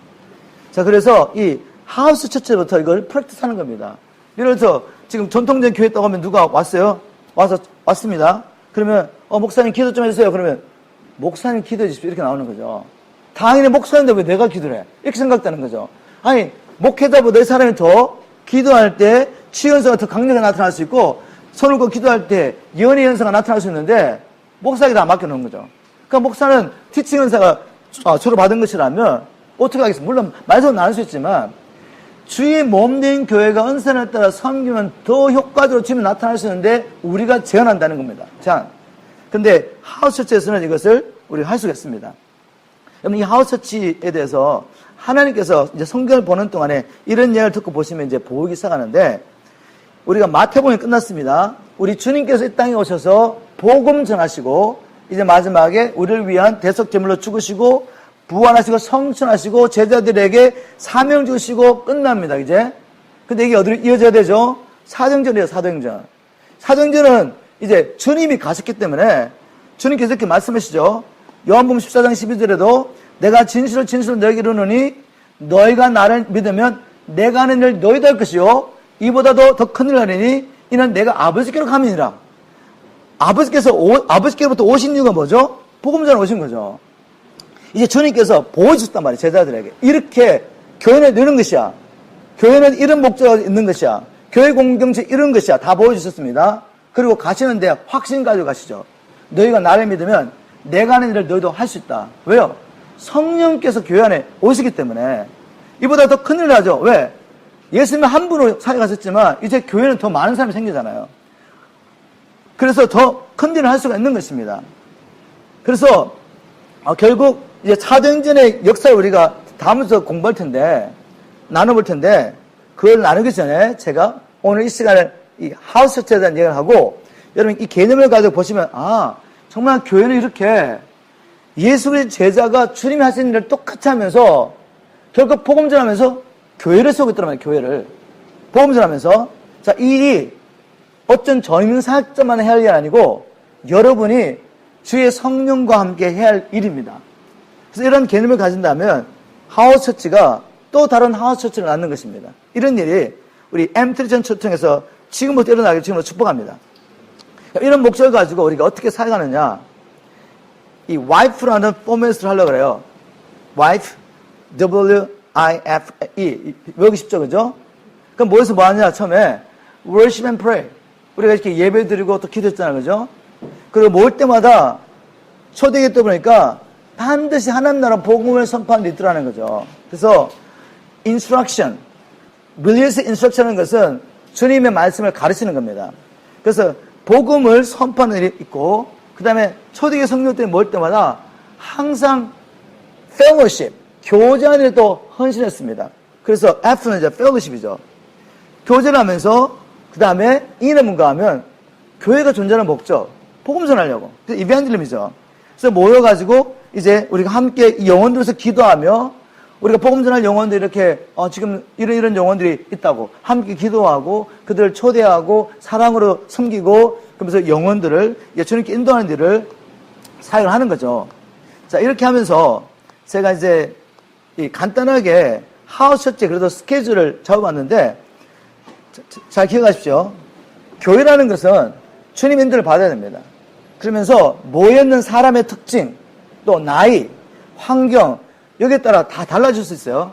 자, 그래서 이 하우스 처치부터 이걸 프랙티스 하는 겁니다. 예를 들어서 지금 전통적인 교회 있다고 하면 누가 왔어요? 왔습니다. 그러면 목사님 기도 좀 해주세요. 그러면 목사님 기도해 주십시오. 이렇게 나오는 거죠. 당연히 목사인데 왜 내가 기도를 해? 이렇게 생각되는 거죠. 아니, 목회자보다 이 사람이 더 기도할 때 치유 현상가 더 강력하게 나타날 수 있고 손을 걷고 기도할 때 예언의 현상가 나타날 수 있는데 목사에게 다 맡겨놓은 거죠. 그러니까 목사는 티칭 현상가 주로 받은 것이라면 어떻게 하겠습니까? 물론 말씀은 나눌 수 있지만 주의 몸된 교회가 은사를 따라 섬기면 더 효과적으로 주님이 나타날 수 있는데 우리가 제한한다는 겁니다. 제한. 근데 하우스 처치에서는 이것을 우리가 할 수가 있습니다. 여러분, 이 하우스 처치에 대해서 하나님께서 이제 성경을 보는 동안에 이런 이야기를 듣고 보시면 이제 보기 시작하는데 우리가 마태복음이 끝났습니다. 우리 주님께서 이 땅에 오셔서 복음 전하시고 이제 마지막에 우리를 위한 대속 제물로 죽으시고 부활하시고 성천하시고 제자들에게 사명 주시고 끝납니다. 이제. 근데 이게 어디로 이어져야 되죠? 사도행전이에요. 사도행전. 사도행전은 이제 주님이 가셨기 때문에 주님께서 이렇게 말씀하시죠. 요한복음 14장 12절에도 내가 진실로 너에게 이르노니 너희가 나를 믿으면 내가 하는 일 너희도 할 것이요 이보다도 더 큰 일을 하리니 이는 내가 아버지께로 감이니라. 아버지께로부터 오신 이유가 뭐죠? 복음 전하러 오신 거죠. 이제 주님께서 보여주셨단 말이에요. 제자들에게. 이렇게 교회는 이런 것이야. 교회는 이런 목적이 있는 것이야. 교회 공동체 이런 것이야. 다 보여주셨습니다. 그리고 가시는데 확신 가지고 가시죠. 너희가 나를 믿으면 내가 하는 일을 너희도 할 수 있다. 왜요? 성령께서 교회 안에 오시기 때문에 이보다 더 큰 일을 하죠. 왜? 예수님은 한 분으로 살아가셨지만 이제 교회는 더 많은 사람이 생기잖아요. 그래서 더 큰 일을 할 수가 있는 것입니다. 그래서 결국 이제 사도행전의 역사를 우리가 다음부터 공부할 텐데 나눠볼 텐데 그걸 나누기 전에 제가 오늘 이 시간을 이 하우스 처치에 대한 얘기를 하고 여러분 이 개념을 가지고 보시면 정말 교회는 이렇게 예수 그리스도의 제자가 주님이 하신 일을 똑같이 하면서 결국 복음 전하면서 교회를 세우고 있더란 말이에요. 교회를 복음 전하면서 자, 이 일이 어떤 전임 사역자만 해야 할 일이 아니고 여러분이 주의 성령과 함께 해야 할 일입니다. 그래서 이런 개념을 가진다면 하우스 처치가 또 다른 하우스 처치를 낳는 것입니다. 이런 일이 우리 M3 전체를 통해서 지금부터 일어나게 지금부터 축복합니다. 이런 목적을 가지고 우리가 어떻게 살아가느냐. 이 wife라는 포맷을 하려고 그래요. wife, W-I-F-E. 외우기 쉽죠, 그죠? 그럼 뭐에서 뭐 하냐, 처음에. worship and pray. 우리가 이렇게 예배 드리고 또 기도했잖아요, 그죠? 그리고 모일 때마다 초대기 때 보니까 반드시 하나님 나라 복음을 선포하는 데 있더라는 거죠. 그래서 instruction, religious instruction이라는 것은 주님의 말씀을 가르치는 겁니다. 그래서 복음을 선포하는 일이 있고, 그 다음에 초대기 성도들이 모일 때마다 항상 fellowship, 교제하는 일에 또 헌신했습니다. 그래서 F는 이제 fellowship이죠. 교제를 하면서, 그 다음에 E는 뭔가 하면 교회가 존재하는 목적, 복음 전하려고. 그래서 이벤젤리즘이죠. 그래서 모여가지고 이제 우리가 함께 이 영혼들에서 기도하며 우리가 복음 전할 영혼들이 이렇게 지금 이런 영혼들이 있다고 함께 기도하고 그들을 초대하고 사랑으로 섬기고 그러면서 영혼들을 주님께 인도하는 일을 사역을 하는 거죠. 자, 이렇게 하면서 제가 이제 간단하게 하우스 처치 그래도 스케줄을 잡아봤는데 잘 기억하십시오. 교회라는 것은 주님 인도를 받아야 됩니다. 그러면서 모여있는 사람의 특징, 또 나이, 환경 여기에 따라 다 달라질 수 있어요.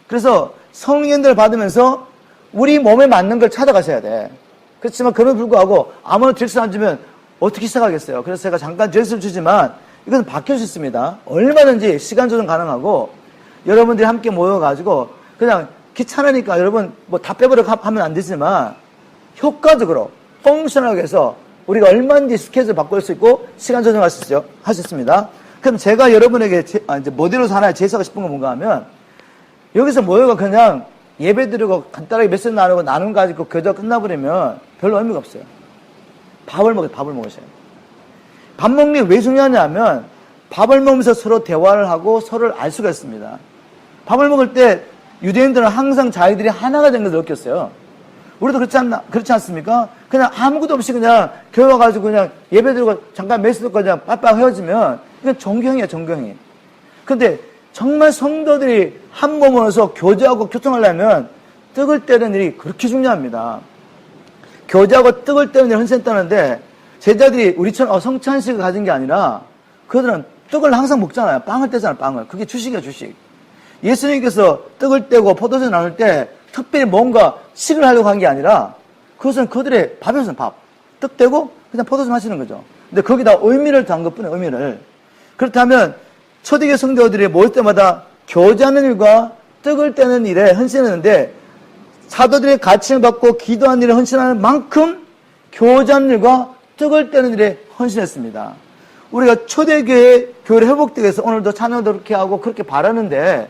그래서 성령 인도를 받으면서 우리 몸에 맞는 걸 찾아가셔야 돼. 그렇지만 그럼에도 불구하고 아무나 질서 안 주면 어떻게 시작하겠어요. 그래서 제가 잠깐 질서를 주지만 이것은 바뀔 수 있습니다. 얼마든지 시간 조정 가능하고 여러분들이 함께 모여가지고 그냥 귀찮으니까 여러분 뭐 다 빼버려 하면 안 되지만 효과적으로 펑셔널하게 해서 우리가 얼마든지 스케줄 바꿀 수 있고 시간 조정할 수 있습니다. 그럼 제가 여러분에게 이제 모델로서 하나 제시하고 싶은 건 뭔가 하면 여기서 모여가 그냥 예배 드리고 간단하게 메시지 나누고 나눔 가지고 교제가 끝나버리면 별로 의미가 없어요. 밥을 먹으셔요. 밥 먹는 게 왜 중요하냐 하면 밥을 먹으면서 서로 대화를 하고 서로를 알 수가 있습니다. 밥을 먹을 때 유대인들은 항상 자기들이 하나가 된 것을 느꼈어요. 우리도 그렇지 않습니까? 그냥 아무것도 없이 그냥 교회 와가지고 그냥 예배 드리고 잠깐 메시지 듣고 그냥 빠빠 헤어지면 이건 정경이에요, 정경이. 근데 정말 성도들이 한 몸으로서 교제하고 교통하려면 떡을 떼는 일이 그렇게 중요합니다. 교제하고 떡을 떼는 일을 헌신했다는데 제자들이 우리처럼 성찬식을 가진 게 아니라 그들은 떡을 항상 먹잖아요. 빵을 떼잖아요, 빵을. 그게 주식이에요, 주식. 예수님께서 떡을 떼고 포도주 나눌 때 특별히 뭔가 식을 하려고 한 게 아니라 그것은 그들의 밥이었어요, 밥. 떡 떼고 그냥 포도주 마시는 거죠. 근데 거기다 의미를 더한 것 뿐이에요, 의미를. 그렇다면 초대교회 성도들이 모일 때마다 교제하는 일과 떡을 떼는 일에 헌신했는데 사도들의 가르침을 받고 기도하는 일에 헌신하는 만큼 교제하는 일과 떡을 떼는 일에 헌신했습니다. 우리가 초대교회를 회복되기 위해서 오늘도 찬양도 그렇게 하고 그렇게 바라는데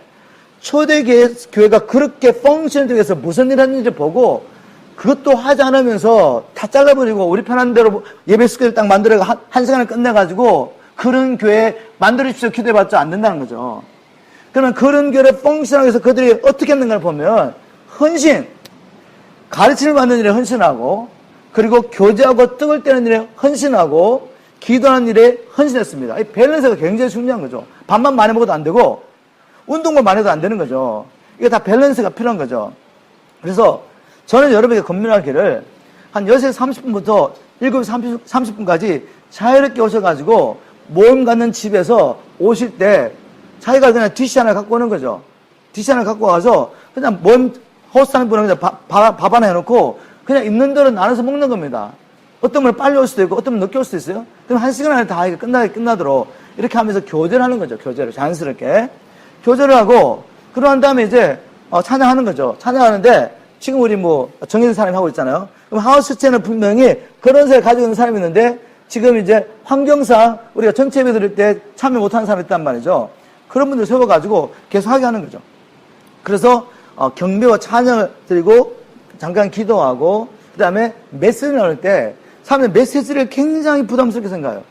초대교회가 그렇게 펑션되기 위해서 무슨 일 하는지 보고 그것도 하지 않으면서 다 잘라버리고 우리 편한 대로 예배 스케줄 딱 만들어가 한 시간을 끝내가지고 그런 교회 만들어주십시오 기도해봤자 안 된다는 거죠. 그러면 그런 교회를 펑션하기 위해서 그들이 어떻게 했는가를 보면 헌신, 가르침을 받는 일에 헌신하고 그리고 교제하고 떡을 떼는 일에 헌신하고 기도하는 일에 헌신했습니다. 이 밸런스가 굉장히 중요한 거죠. 밥만 많이 먹어도 안 되고 운동만 많이 해도 안 되는 거죠. 이게 다 밸런스가 필요한 거죠. 그래서 저는 여러분에게 권면하기를 한 6시 30분부터 7시 30분까지 자유롭게 오셔가지고 모임 갖는 집에서 오실 때 자기가 그냥 디시 하나 갖고 오는 거죠. 디시 하나 갖고 와서 그냥 모임 호스트하는 분은 그냥 밥 하나 해놓고 그냥 있는 대로 나눠서 먹는 겁니다. 어떤 분은 빨리 올 수도 있고 어떤 분은 늦게 올 수도 있어요. 그럼 1시간 안에 다 끝나도록 이렇게 하면서 교제를 하는 거죠. 교제를 자연스럽게. 교제를 하고 그러한 다음에 이제 찬양하는 거죠. 찬양하는데 지금 우리 뭐 정해진 사람이 하고 있잖아요. 그럼 하우스체는 분명히 그런 생각을 가지고 있는 사람이 있는데 지금 이제 환경상 우리가 전체 예배 드릴 때 참여 못하는 사람이 있단 말이죠. 그런 분들 세워가지고 계속 하게 하는 거죠. 그래서 경배와 찬양을 드리고 잠깐 기도하고 그 다음에 메시지를 나눌 때 사람들이 메시지를 굉장히 부담스럽게 생각해요.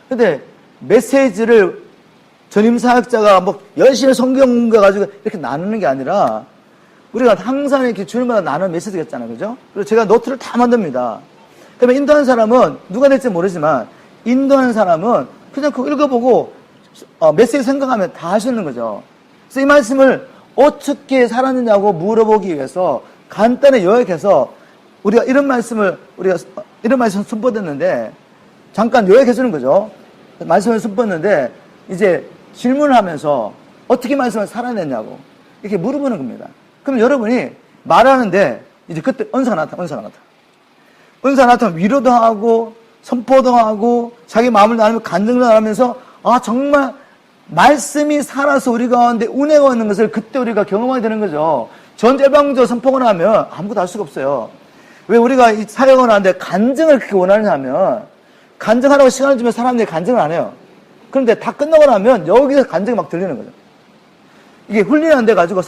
근데 메시지를 전임 사역자가 뭐 열심히 성경 공부해가지고 이렇게 나누는 게 아니라 우리가 항상 이렇게 주일마다 나누는 메시지가 있잖아요. 그죠? 그리고 제가 노트를 다 만듭니다. 그러면 인도하는 사람은 누가 될지 모르지만 인도하는 사람은 그냥 그거 읽어보고 메시지 생각하면 다 할 수 있는 거죠. 그래서 이 말씀을 어떻게 살았느냐고 물어보기 위해서 간단히 요약해서 우리가 이런 말씀 선포됐는데 잠깐 요약해 주는 거죠. 말씀을 선포했는데 이제 질문을 하면서 어떻게 말씀을 살아냈냐고 이렇게 물어보는 겁니다. 그럼 여러분이 말하는데 이제 그때 은사가 나타나면 위로도 하고 선포도 하고 자기 마음을 나누며 간증도 하면서 정말 말씀이 살아서 우리 가운데 은혜가 있는 것을 그때 우리가 경험하게 되는 거죠. 전제방조 선포를 하면 아무것도 할 수가 없어요. 왜 우리가 이 사역을 하는데 간증을 그렇게 원하느냐 하면 간증하라고 시간을 주면 사람들이 간증을 안 해요. 그런데 다 끝나고 나면 여기서 간증이 막 들리는 거죠. 이게 훈련이 안 돼가지고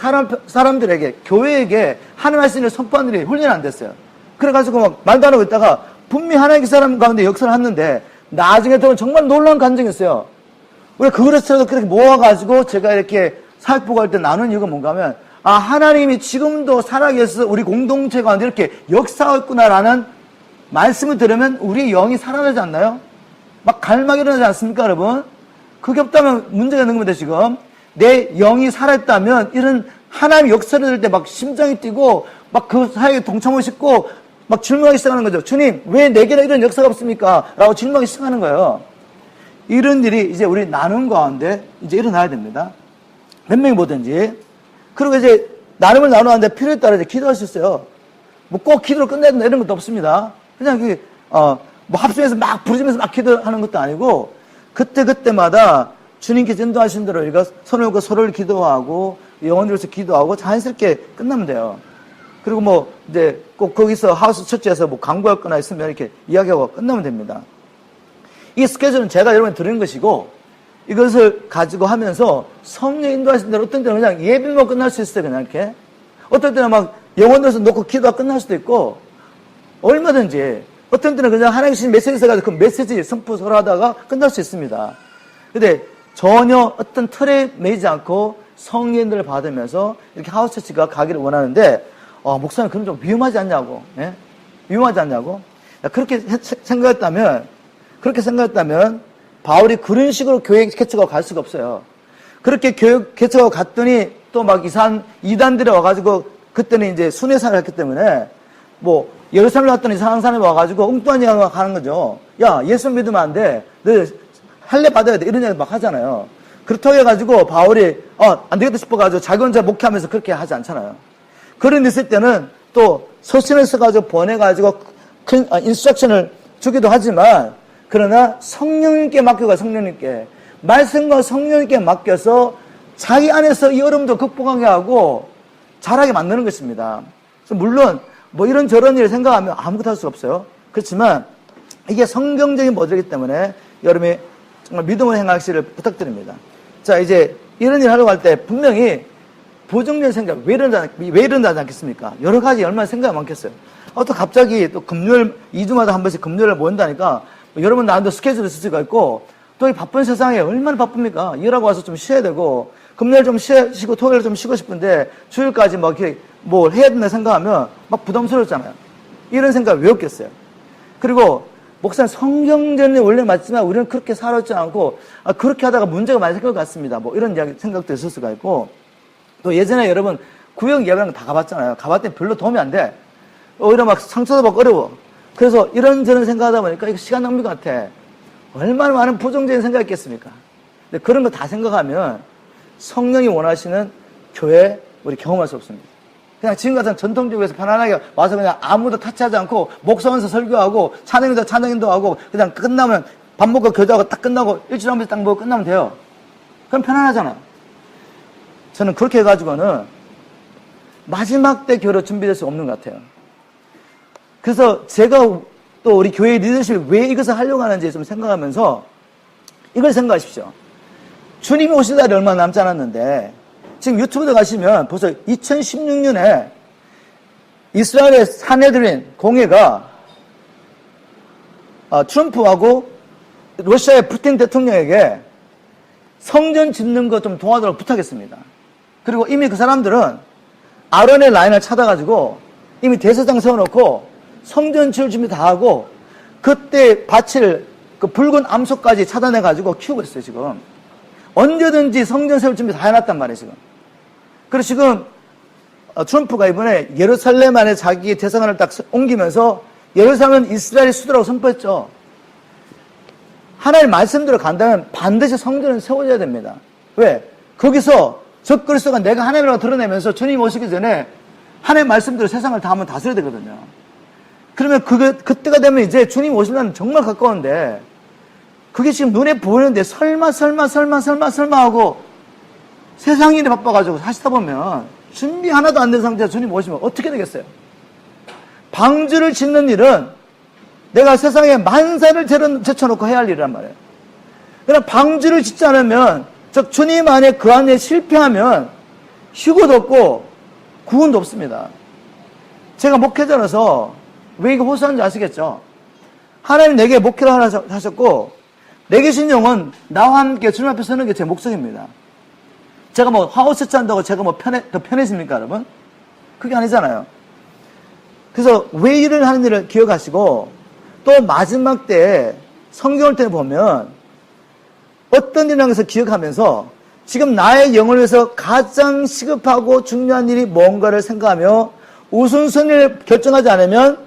사람들에게 교회에게 하나님 말씀을 선포하는 일이 훈련이 안 됐어요. 그래가지고 막 말도 안 하고 있다가 분명히 하나님의 사람 가운데 역사를 했는데 나중에 들어보면 정말 놀라운 간증이 있어요. 우리가 그릇에서 그렇게 모아가지고 제가 이렇게 사역보고 할 때 나눈 이유가 뭔가 하면 하나님이 지금도 살아계셔서 우리 공동체 가운데 이렇게 역사했구나라는 말씀을 들으면 우리 영이 살아나지 않나요? 막 갈망이 일어나지 않습니까, 여러분? 그게 없다면 문제가 있는 겁니다, 지금. 내 영이 살아있다면 이런 하나님의 역사를 들을 때 막 심장이 뛰고 막 그 사역에 동참하고 싶고 막 질문하기 시작하는 거죠. 주님, 왜 내게는 이런 역사가 없습니까? 라고 질문하기 시작하는 거예요. 이런 일이 이제 우리 나눔 가운데 이제 일어나야 됩니다. 몇 명이 뭐든지. 그리고 이제 나눔을 나누는데 필요에 따라 이제 기도할 수 있어요. 뭐 꼭 기도로 끝내야 된다 이런 것도 없습니다. 그냥 뭐 합심해서 막 부르짖으면서 막 기도하는 것도 아니고 그때마다 주님께서 인도하신 대로 우리가 손을 놓고 서로를 기도하고 영혼들로서 기도하고 자연스럽게 끝나면 돼요. 그리고 뭐 이제 꼭 거기서 하우스 처치에서 뭐 광고할 거나 있으면 이렇게 이야기하고 끝나면 됩니다. 이 스케줄은 제가 여러분에 드리는 것이고 이것을 가지고 하면서 성령 인도하신 대로 어떤 때는 그냥 예배만 끝날 수 있어요. 그냥 이렇게. 어떤 때는 막 영혼들로서 놓고 기도가 끝날 수도 있고 얼마든지 어떤 때는 그냥 하나님 주신 메시지 있어가지고 그 메시지 선포를 하다가 끝날 수 있습니다. 근데 전혀 어떤 틀에 매이지 않고 성령들을 받으면서 이렇게 하우스처치가 가기를 원하는데 목사님 그럼 좀 위험하지 않냐고. 예? 위험하지 않냐고. 그렇게 생각했다면 바울이 그런 식으로 교회 개척하고 갈 수가 없어요. 그렇게 교회 개척하고 갔더니 또 막 이상한 이단들이 와가지고 그때는 이제 순회사를 했기 때문에 뭐 예루살렘 왔더니 이상한 사람이 와가지고 엉뚱한 이야기가 하는 거죠. 야, 예수 믿으면 안 돼. 너 할례 받아야 돼. 이런 이야기 막 하잖아요. 그렇다고 해가지고 바울이 안 되겠다 싶어가지고 자기 혼자 목회하면서 그렇게 하지 않잖아요. 그런 일 있을 때는 또 서신을 써가지고 보내가지고 큰 인스트럭션을 주기도 하지만 그러나 성령님께 맡겨가 성령님께 말씀과 성령님께 맡겨서 자기 안에서 이 어려움도 극복하게 하고 잘하게 만드는 것입니다. 그래서 물론 뭐 이런저런 일을 생각하면 아무것도 할 수 없어요. 그렇지만 이게 성경적인 모델이기 때문에 여러분이 정말 믿음을 행하시기를 부탁드립니다. 자, 이제 이런 일 하려고 할 때 분명히 부정적인 생각, 왜 이런다지 않겠습니까? 여러 가지 얼마나 생각이 많겠어요. 또 갑자기 또 금요일, 2주마다 한 번씩 금요일에 모인다니까 여러분 나한테 스케줄을 있을 수가 있고 또 이 바쁜 세상에 얼마나 바쁩니까? 일하고 와서 좀 쉬어야 되고 금요일 좀 쉬고 토요일 좀 쉬고 싶은데 주일까지 막 이렇게 뭘 해야 된다 생각하면 막 부담스럽잖아요. 이런 생각 왜 없겠어요? 그리고 목사님 성경전이 원래 맞지만 우리는 그렇게 살았지 않고 그렇게 하다가 문제가 많이 생길 것 같습니다. 뭐 이런 이야기 생각도 있을 수가 있고 또 예전에 여러분 구역 예배라는 거 다 가봤잖아요. 가봤더니 별로 도움이 안 돼. 오히려 막 상처도 받고 어려워. 그래서 이런저런 생각하다 보니까 이거 시간 낭비 같아. 얼마나 많은 부정적인 생각이 있겠습니까? 근데 그런 거 다 생각하면 성령이 원하시는 교회 우리 경험할 수 없습니다. 그냥 지금 같은 전통적으로 편안하게 와서 그냥 아무도 타치하지 않고 목사면서 설교하고 찬양인도 하고 그냥 끝나면 밥 먹고 교제하고 딱 끝나고 일주일에 한 번씩 딱 먹고 끝나면 돼요. 그럼 편안하잖아. 저는 그렇게 해가지고는 마지막 때 교회로 준비될 수 없는 것 같아요. 그래서 제가 또 우리 교회 리더십이 왜 이것을 하려고 하는지 좀 생각하면서 이걸 생각하십시오. 주님이 오실 날이 얼마 남지 않았는데 지금 유튜브에 가시면 벌써 2016년에 이스라엘의 산헤드린 공회가 트럼프하고 러시아의 푸틴 대통령에게 성전 짓는 거 좀 도와달라고 부탁했습니다. 그리고 이미 그 사람들은 아론의 라인을 찾아가지고 이미 대제사장 세워놓고 성전 지을 준비 다 하고 그때 밭을 그 붉은 암소까지 찾아내가지고 키우고 있어요, 지금. 언제든지 성전 세울 준비 다 해놨단 말이에요, 지금. 그래서 지금 트럼프가 이번에 예루살렘 안에 자기의 대사관을 딱 옮기면서 예루살렘은 이스라엘의 수도라고 선포했죠. 하나님 말씀대로 간다면 반드시 성전은 세워져야 됩니다. 왜? 거기서 적그리스도가 내가 하나님이라고 드러내면서 주님 오시기 전에 하나님 말씀대로 세상을 다 한번 다스려야 되거든요. 그러면 그때가 되면 이제 주님 오시는 날은 정말 가까운데 그게 지금 눈에 보이는데 설마 하고 세상 일에 바빠가지고 사시다 보면 준비 하나도 안 된 상태에서 주님 오시면 어떻게 되겠어요? 방주를 짓는 일은 내가 세상에 만사를 제쳐놓고 해야 할 일이란 말이에요. 그러나 방주를 짓지 않으면, 즉 주님 안에 그 안에 실패하면 휴고도 없고 구원도 없습니다. 제가 목회자라서 왜 이거 호소하는지 아시겠죠? 하나님 내게 목회를 하셨고 내게 신 영은 나와 함께 주님 앞에 서는 게 제 목적입니다. 제가 뭐 하우스처치 한다고 제가 뭐 더 편해집니까 여러분? 그게 아니잖아요. 그래서 왜 일을 하는 일을 기억하시고 또 마지막 때 성경을 때 보면 어떤 일이라는 것을 기억하면서 지금 나의 영을 위해서 가장 시급하고 중요한 일이 뭔가를 생각하며 우선순위를 결정하지 않으면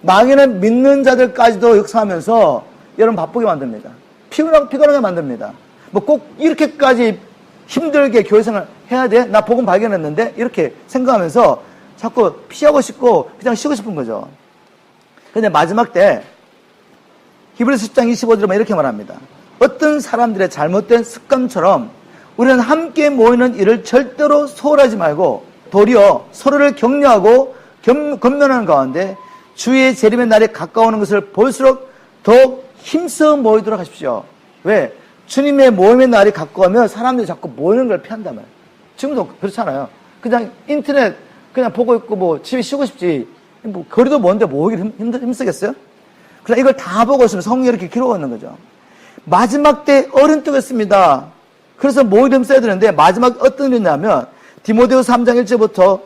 망해는 믿는 자들까지도 역사하면서 여러분 바쁘게 만듭니다. 피곤하게 만듭니다. 뭐 꼭 이렇게까지 힘들게 교회생활 해야 돼? 나 복음 발견했는데? 이렇게 생각하면서 자꾸 피하고 싶고 그냥 쉬고 싶은 거죠. 근데 마지막 때 히브리서 10장 25절에 이렇게 말합니다. 어떤 사람들의 잘못된 습관처럼 우리는 함께 모이는 일을 절대로 소홀하지 말고 도리어 서로를 격려하고 건면하는 가운데 주의 재림의 날이 가까우는 것을 볼수록 더욱 힘써 모이도록 하십시오. 왜? 주님의 모임의 날이 가까우면 사람들이 자꾸 모이는 걸 피한단 말이에요. 지금도 그렇잖아요. 그냥 인터넷 그냥 보고 있고 뭐 집에 쉬고 싶지. 뭐 거리도 먼데 모이기 힘쓰겠어요? 그래서 이걸 다 보고 있으면 성령이 이렇게 기록하고 있는 거죠. 마지막 때 어른 뜨겠습니다. 그래서 모이기 힘써야 되는데 마지막 어떤 일이 있냐면 디모데후서 3장 1절부터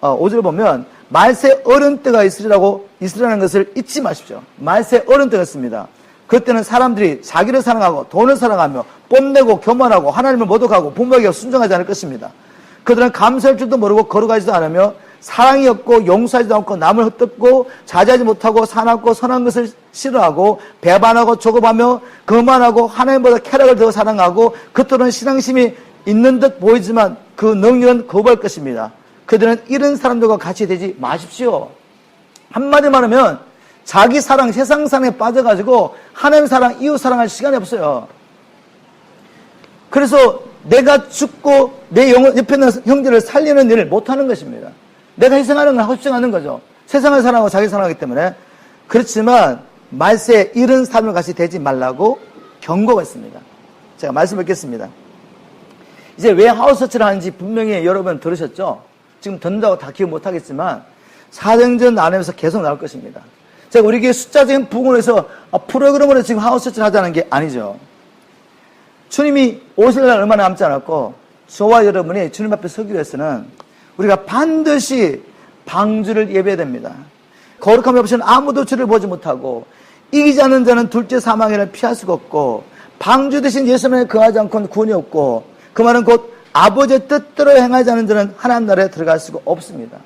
5절을 보면 말세 어른 때가 있으리라는 것을 잊지 마십시오. 말세 어른 때가 있습니다. 그때는 사람들이 자기를 사랑하고 돈을 사랑하며 뽐내고 교만하고 하나님을 모독하고 부모에게 순종하지 않을 것입니다. 그들은 감사할 줄도 모르고 거룩하지도 않으며 사랑이 없고 용서하지도 않고 남을 헛뜯고 자제하지 못하고 사납고 선한 것을 싫어하고 배반하고 조급하며 거만하고 하나님보다 쾌락을 더 사랑하고 겉으로는 신앙심이 있는 듯 보이지만 그 능력은 거부할 것입니다. 그들은 이런 사람들과 같이 되지 마십시오. 한마디 말하면 자기 사랑, 세상 사랑에 빠져가지고 하나님 사랑, 이웃 사랑할 시간이 없어요. 그래서 내가 죽고 내 옆에 있는 형제를 살리는 일을 못하는 것입니다. 내가 희생하는 걸 하고 싶지 않은 거죠. 세상을 사랑하고 자기 사랑하기 때문에. 그렇지만 말세에 이런 삶을 같이 되지 말라고 경고가 있습니다. 제가 말씀 뵙겠습니다. 이제 왜 하우스처치를 하는지 분명히 여러분 들으셨죠? 지금 듣는다고 다 기억 못하겠지만 사정전 안에서 계속 나올 것입니다. 제가 우리 교회 숫자적인 부분에서 프로그램으로 지금 하우스처치를 하자는 게 아니죠. 주님이 오실 날 얼마 남지 않았고 저와 여러분이 주님 앞에 서기 위해서는 우리가 반드시 방주를 예배해야 됩니다. 거룩함이 없이는 아무도 주를 보지 못하고 이기지 않는 자는 둘째 사망을 피할 수가 없고 방주 대신 예수님에 거하지 않고는 구원이 없고 그 말은 곧 아버지의 뜻대로 행하지 않는 자는 하나님 나라에 들어갈 수가 없습니다.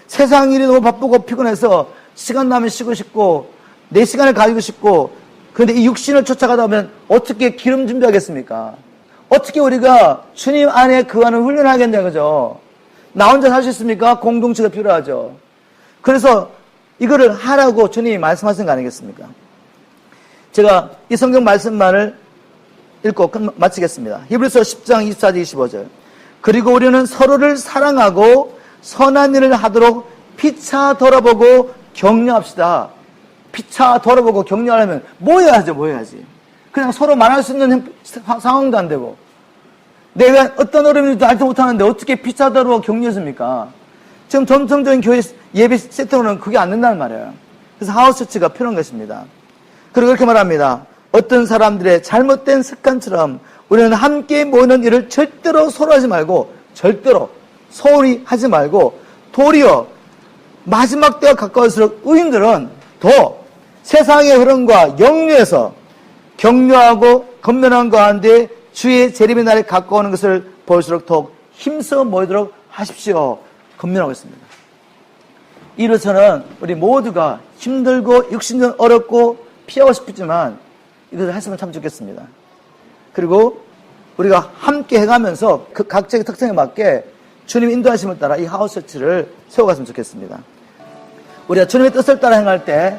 세상 일이 너무 바쁘고 피곤해서 시간 나면 쉬고 싶고 내 시간을 가지고 싶고 그런데 이 육신을 쫓아가다 보면 어떻게 기름 준비하겠습니까? 어떻게 우리가 주님 안에 거하는 훈련을 하겠냐 그죠? 나 혼자 살 수 있습니까? 공동체가 필요하죠. 그래서 이거를 하라고 주님이 말씀하신 거 아니겠습니까? 제가 이 성경 말씀만을 읽고 마치겠습니다. 히브리서 10장 24절 25절. 그리고 우리는 서로를 사랑하고 선한 일을 하도록 피차 돌아보고 격려합시다. 피차 돌아보고 격려하려면 뭐 해야지. 그냥 서로 말할 수 있는 상황도 안 되고 내가 어떤 어려움인지도 알지 못하는데 어떻게 피차 돌아보고 격려했습니까? 지금 전통적인 교회 예배 세트로는 그게 안 된다는 말이에요. 그래서 하우스처치가 필요한 것입니다. 그리고 이렇게 말합니다. 어떤 사람들의 잘못된 습관처럼 우리는 함께 모이는 일을 절대로 소홀하지 말고 절대로 소홀히 하지 말고 도리어 마지막 때가 가까울수록 의인들은 더 세상의 흐름과 영리에서 격려하고 건면한 가운데 주의 재림의 날이 가까우는 것을 볼수록 더욱 힘써 모이도록 하십시오. 건면하고 있습니다. 이로서는 우리 모두가 힘들고 육신은 어렵고 피하고 싶지만 이것을 했으면 참 좋겠습니다. 그리고 우리가 함께 해가면서 그 각자의 특성에 맞게 주님 인도하심을 따라 이 하우스처치를 세워갔으면 좋겠습니다. 우리가 주님의 뜻을 따라 행할 때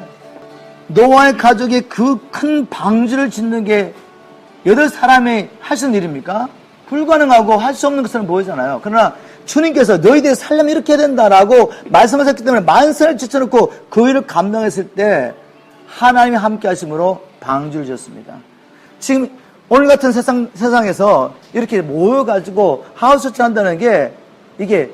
노아의 가족이 그 큰 방주를 짓는 게 8사람이 할 수 있는 일입니까? 불가능하고 할 수 없는 것처럼 보이잖아요. 그러나 주님께서 너희들이 살려면 이렇게 해야 된다라고 말씀하셨기 때문에 만선을 지쳐놓고 그 일을 감당했을 때 하나님이 함께 하심으로 방주를 지었습니다. 지금 오늘 같은 세상에서 이렇게 모여가지고 하우스처치 한다는 게 이게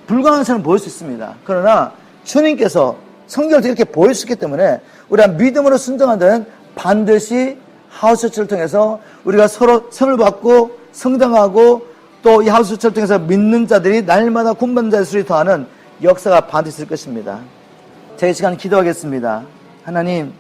불가능한 것처럼 보일 수 있습니다. 그러나 주님께서 성경을 이렇게 보여주셨기 때문에 우리가 믿음으로 순종한다면 반드시 하우스처치를 통해서 우리가 서로 선을 받고 성장하고 또 이 하우스처치를 통해서 믿는 자들이 날마다 군받는 자의 수를 더하는 역사가 반드시 있을 것입니다. 제 시간 기도하겠습니다. 하나님,